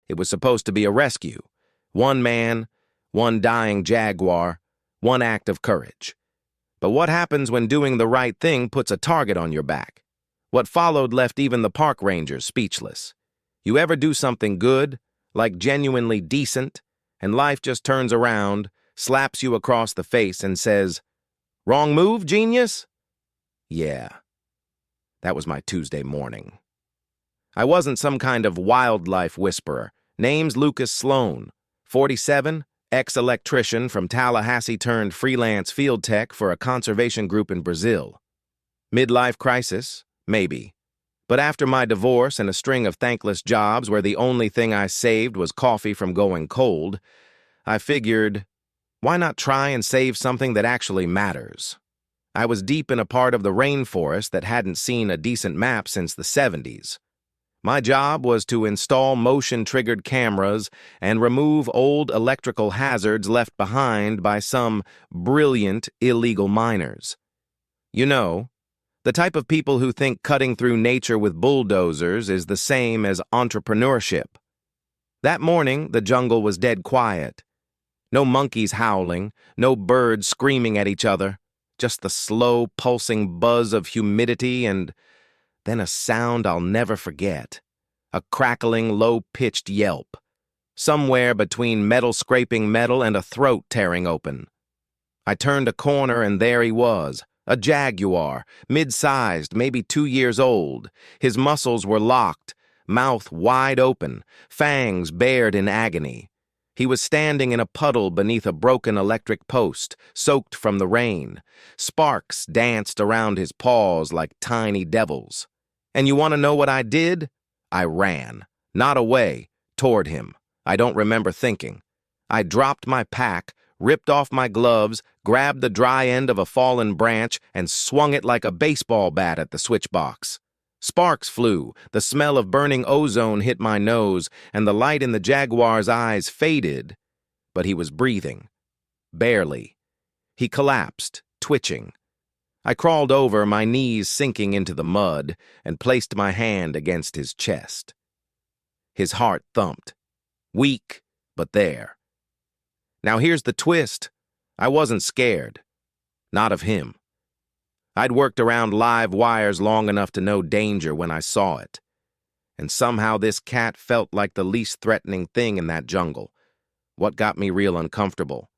It was supposed to be a rescue. One man, one dying Jaguar, one act of courage. But what happens when doing the right thing puts a target on your back? What followed left even the park rangers speechless. You ever do something good, like genuinely decent, and life just turns around, slaps you across the face, and says, "Wrong move, genius?" Yeah, that was my Tuesday morning. I wasn't some kind of wildlife whisperer. Name's Lucas Sloan, 47, ex-electrician from Tallahassee turned freelance field tech for a conservation group in Brazil. Midlife crisis? Maybe. But after my divorce and a string of thankless jobs where the only thing I saved was coffee from going cold, I figured, why not try and save something that actually matters? I was deep in a part of the rainforest that hadn't seen a decent map since the 70s. My job was to install motion-triggered cameras and remove old electrical hazards left behind by some brilliant illegal miners. You know, the type of people who think cutting through nature with bulldozers is the same as entrepreneurship. That morning, the jungle was dead quiet. No monkeys howling, no birds screaming at each other, just the slow, pulsing buzz of humidity and then a sound I'll never forget. A crackling, low-pitched yelp. Somewhere between metal scraping metal and a throat tearing open. I turned a corner and there he was, a Jaguar, mid-sized, maybe 2 years old. His muscles were locked, mouth wide open, fangs bared in agony. He was standing in a puddle beneath a broken electric post, soaked from the rain. Sparks danced around his paws like tiny devils. And you want to know what I did? I ran, not away, toward him. I don't remember thinking. I dropped my pack, ripped off my gloves, grabbed the dry end of a fallen branch, and swung it like a baseball bat at the switchbox. Sparks flew, the smell of burning ozone hit my nose, and the light in the Jaguar's eyes faded. But he was breathing. Barely. He collapsed, twitching. I crawled over, my knees sinking into the mud, and placed my hand against his chest. His heart thumped. Weak, but there. Now here's the twist. I wasn't scared. Not of him. I'd worked around live wires long enough to know danger when I saw it. And somehow this cat felt like the least threatening thing in that jungle. What got me real uncomfortable?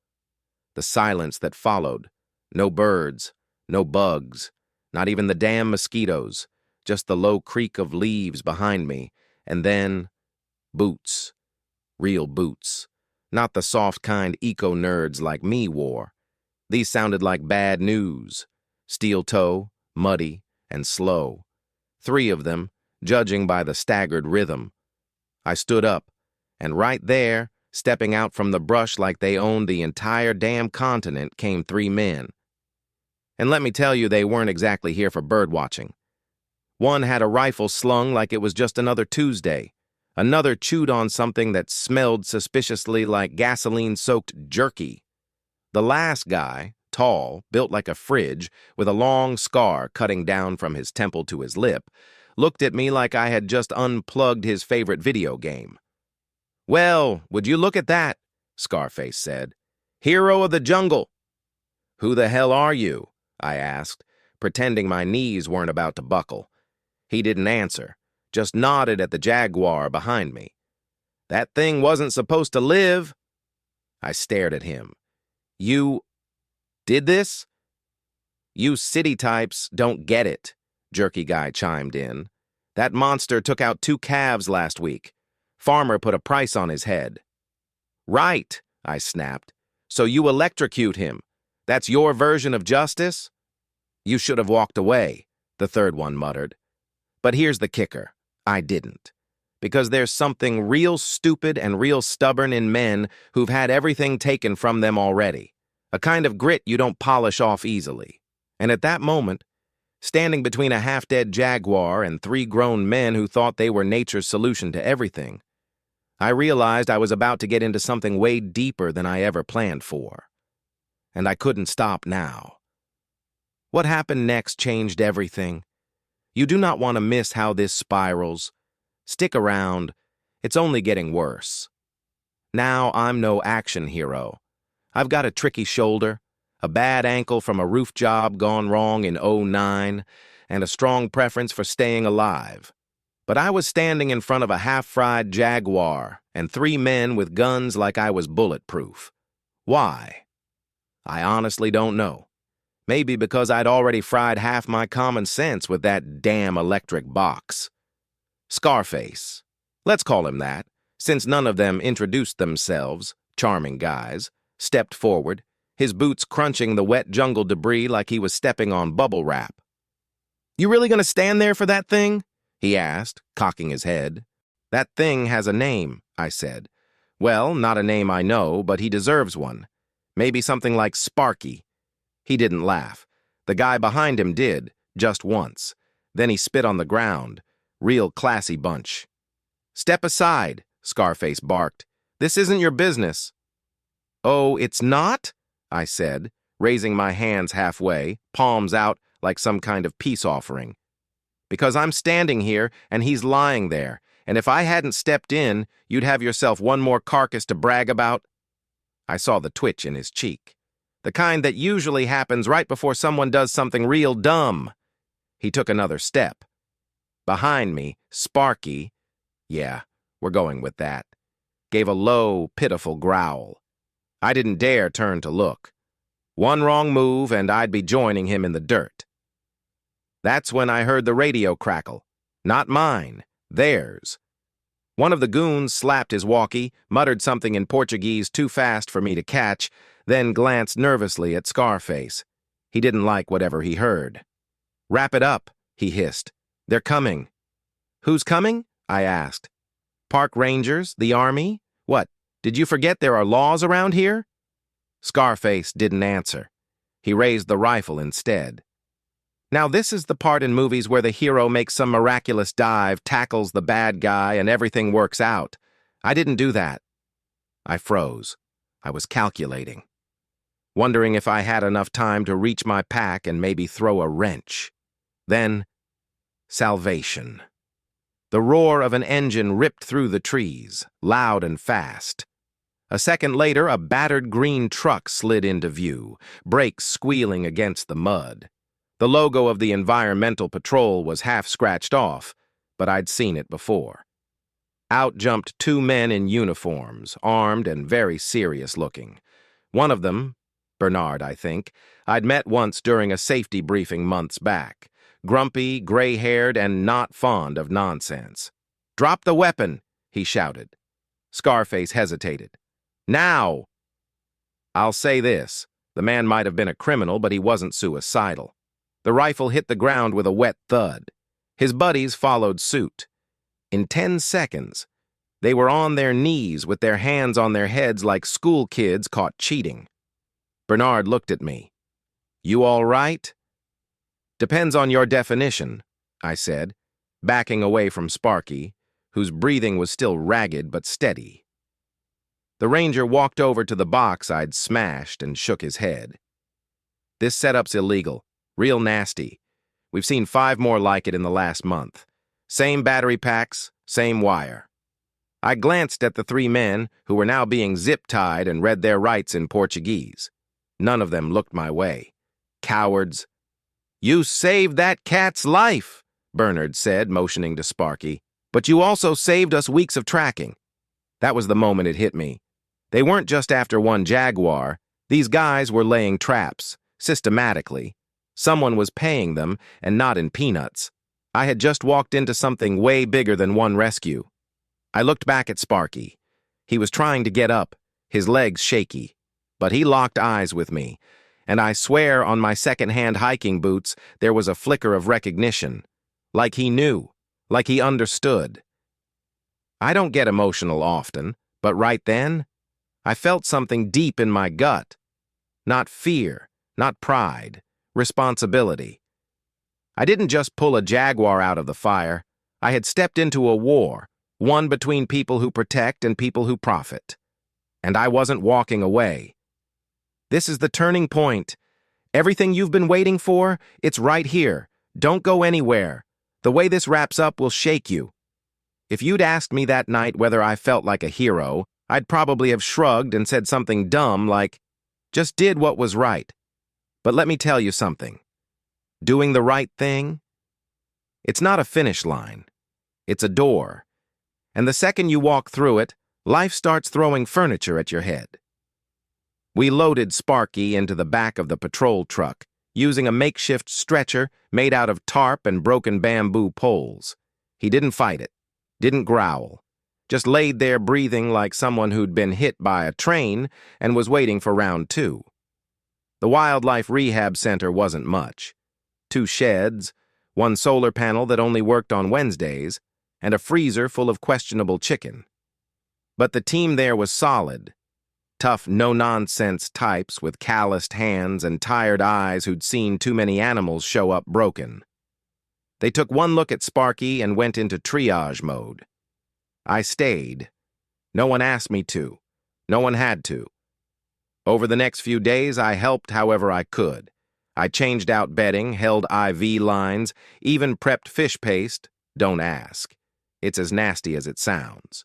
The silence that followed. No birds, no bugs, not even the damn mosquitoes, just the low creak of leaves behind me, and then boots. Real boots. Not the soft kind eco-nerds like me wore. These sounded like bad news. Steel toe, muddy, and slow. 3 of them, judging by the staggered rhythm. I stood up, and right there, stepping out from the brush like they owned the entire damn continent, came 3 men. And let me tell you, they weren't exactly here for birdwatching. One had a rifle slung like it was just another Tuesday. Another chewed on something that smelled suspiciously like gasoline-soaked jerky. The last guy, tall, built like a fridge, with a long scar cutting down from his temple to his lip, looked at me like I had just unplugged his favorite video game. "Well, would you look at that?" Scarface said. "Hero of the jungle." "Who the hell are you?" I asked, pretending my knees weren't about to buckle. He didn't answer, just nodded at the Jaguar behind me. "That thing wasn't supposed to live." I stared at him. "You did this?" "You city types don't get it," Jerky Guy chimed in. "That monster took out 2 calves last week. Farmer put a price on his head." "Right," I snapped. "So you electrocute him. That's your version of justice?" "You should have walked away," the third one muttered. But here's the kicker. I didn't. Because there's something real stupid and real stubborn in men who've had everything taken from them already. A kind of grit you don't polish off easily. And at that moment, standing between a half-dead Jaguar and 3 grown men who thought they were nature's solution to everything, I realized I was about to get into something way deeper than I ever planned for. And I couldn't stop now. What happened next changed everything. You do not want to miss how this spirals. Stick around. It's only getting worse. Now I'm no action hero. I've got a tricky shoulder, a bad ankle from a roof job gone wrong in '09, and a strong preference for staying alive. But I was standing in front of a half-fried Jaguar and 3 men with guns like I was bulletproof. Why? I honestly don't know. Maybe because I'd already fried half my common sense with that damn electric box. Scarface. Let's call him that, since none of them introduced themselves, charming guys, stepped forward, his boots crunching the wet jungle debris like he was stepping on bubble wrap. "You really gonna stand there for that thing?" he asked, cocking his head. "That thing has a name," I said. "Well, not a name I know, but he deserves one. Maybe something like Sparky." He didn't laugh. The guy behind him did, just once. Then he spit on the ground. Real classy bunch. "Step aside," Scarface barked. "This isn't your business." "Oh, it's not?" I said, raising my hands halfway, palms out like some kind of peace offering. "Because I'm standing here and he's lying there, and if I hadn't stepped in, you'd have yourself one more carcass to brag about." I saw the twitch in his cheek. The kind that usually happens right before someone does something real dumb. He took another step. Behind me, Sparky, yeah, we're going with that, gave a low, pitiful growl. I didn't dare turn to look. One wrong move and I'd be joining him in the dirt. That's when I heard the radio crackle. Not mine, theirs. One of the goons slapped his walkie, muttered something in Portuguese too fast for me to catch, then glanced nervously at Scarface. He didn't like whatever he heard. "Wrap it up," he hissed. "They're coming." "Who's coming?" I asked. "Park rangers? The army? What, did you forget there are laws around here?" Scarface didn't answer. He raised the rifle instead. Now this is the part in movies where the hero makes some miraculous dive, tackles the bad guy, and everything works out. I didn't do that. I froze. I was calculating, wondering if I had enough time to reach my pack and maybe throw a wrench. Then, salvation. The roar of an engine ripped through the trees, loud and fast. A second later, a battered green truck slid into view, brakes squealing against the mud. The logo of the Environmental Patrol was half scratched off, but I'd seen it before. Out jumped 2 men in uniforms, armed and very serious looking. One of them, Bernard, I think, I'd met once during a safety briefing months back. Grumpy, gray-haired, and not fond of nonsense. "Drop the weapon," he shouted. Scarface hesitated. "Now!" I'll say this, the man might have been a criminal, but he wasn't suicidal. The rifle hit the ground with a wet thud. His buddies followed suit. In 10 seconds, they were on their knees with their hands on their heads like school kids caught cheating. Bernard looked at me. "You all right?" "Depends on your definition," I said, backing away from Sparky, whose breathing was still ragged but steady. The ranger walked over to the box I'd smashed and shook his head. "This setup's illegal. Real nasty. We've seen 5 more like it in the last month. Same battery packs, same wire." I glanced at the 3 men, who were now being zip-tied, and read their rights in Portuguese. None of them looked my way. Cowards. "You saved that cat's life," Bernard said, motioning to Sparky. "But you also saved us weeks of tracking." That was the moment it hit me. They weren't just after one Jaguar. These guys were laying traps, systematically. Someone was paying them, and not in peanuts. I had just walked into something way bigger than one rescue. I looked back at Sparky. He was trying to get up, his legs shaky. But he locked eyes with me, and I swear on my second-hand hiking boots there was a flicker of recognition. Like he knew, like he understood. I don't get emotional often, but right then, I felt something deep in my gut. Not fear, not pride. Responsibility. I didn't just pull a Jaguar out of the fire. I had stepped into a war, one between people who protect and people who profit. And I wasn't walking away. This is the turning point. Everything you've been waiting for, it's right here. Don't go anywhere. The way this wraps up will shake you. If you'd asked me that night whether I felt like a hero, I'd probably have shrugged and said something dumb like, just did what was right. But let me tell you something. Doing the right thing? It's not a finish line. It's a door. And the second you walk through it, life starts throwing furniture at your head. We loaded Sparky into the back of the patrol truck, using a makeshift stretcher made out of tarp and broken bamboo poles. He didn't fight it, didn't growl, just laid there breathing like someone who'd been hit by a train and was waiting for round two. The wildlife rehab center wasn't much. 2 sheds, 1 solar panel that only worked on Wednesdays, and a freezer full of questionable chicken. But the team there was solid. Tough, no-nonsense types with calloused hands and tired eyes who'd seen too many animals show up broken. They took one look at Sparky and went into triage mode. I stayed. No one asked me to. No one had to. Over the next few days, I helped however I could. I changed out bedding, held IV lines, even prepped fish paste. Don't ask. It's as nasty as it sounds.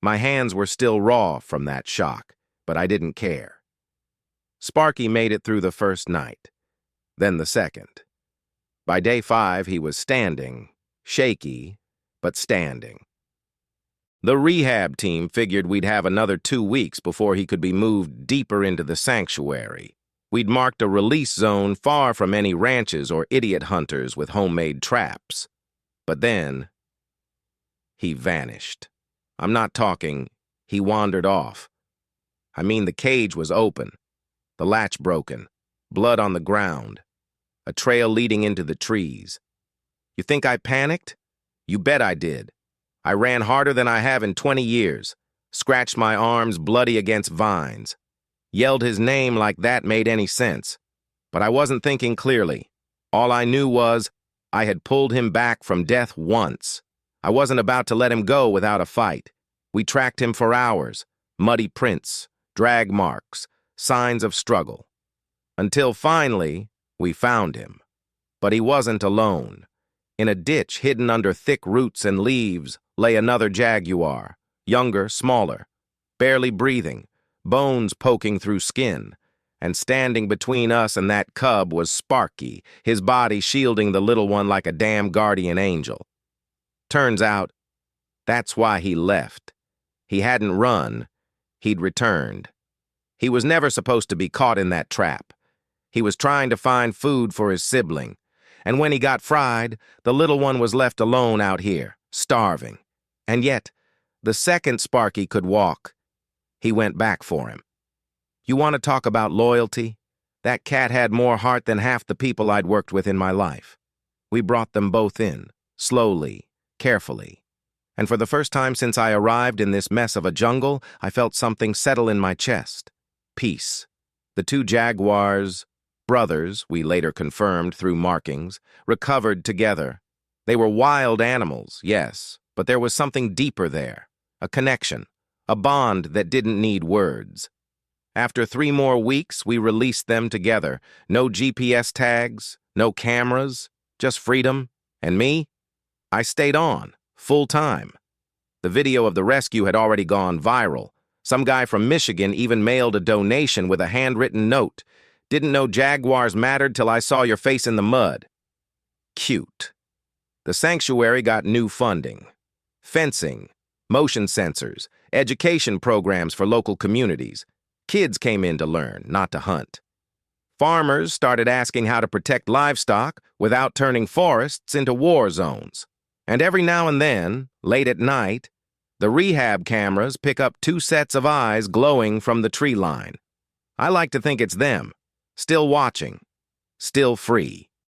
My hands were still raw from that shock, but I didn't care. Sparky made it through the first night, then the second. By day 5, he was standing, shaky, but standing. The rehab team figured we'd have another 2 weeks before he could be moved deeper into the sanctuary. We'd marked a release zone far from any ranches or idiot hunters with homemade traps. But then, he vanished. I'm not talking, he wandered off. I mean, the cage was open, the latch broken, blood on the ground, a trail leading into the trees. You think I panicked? You bet I did. I ran harder than I have in 20 years, scratched my arms bloody against vines, yelled his name like that made any sense. But I wasn't thinking clearly. All I knew was I had pulled him back from death once. I wasn't about to let him go without a fight. We tracked him for hours, muddy prints, drag marks, signs of struggle. Until finally, we found him. But he wasn't alone. In a ditch hidden under thick roots and leaves lay another Jaguar, younger, smaller, barely breathing, bones poking through skin, and standing between us and that cub was Sparky, his body shielding the little one like a damn guardian angel. Turns out, that's why he left. He hadn't run, he'd returned. He was never supposed to be caught in that trap. He was trying to find food for his sibling, and when he got fried, the little one was left alone out here, starving. And yet, the second Sparky could walk, he went back for him. You want to talk about loyalty? That cat had more heart than half the people I'd worked with in my life. We brought them both in, slowly, carefully. And for the first time since I arrived in this mess of a jungle, I felt something settle in my chest. Peace. The 2 Jaguars, brothers, we later confirmed through markings, recovered together. They were wild animals, yes, but there was something deeper there. A connection. A bond that didn't need words. After 3 more weeks, we released them together. No GPS tags, no cameras, just freedom. And me? I stayed on, full time. The video of the rescue had already gone viral. Some guy from Michigan even mailed a donation with a handwritten note. Didn't know Jaguars mattered till I saw your face in the mud. Cute. The sanctuary got new funding. Fencing, motion sensors, education programs for local communities. Kids came in to learn, not to hunt. Farmers started asking how to protect livestock without turning forests into war zones. And every now and then, late at night, the rehab cameras pick up 2 sets of eyes glowing from the tree line. I like to think it's them, still watching, still free.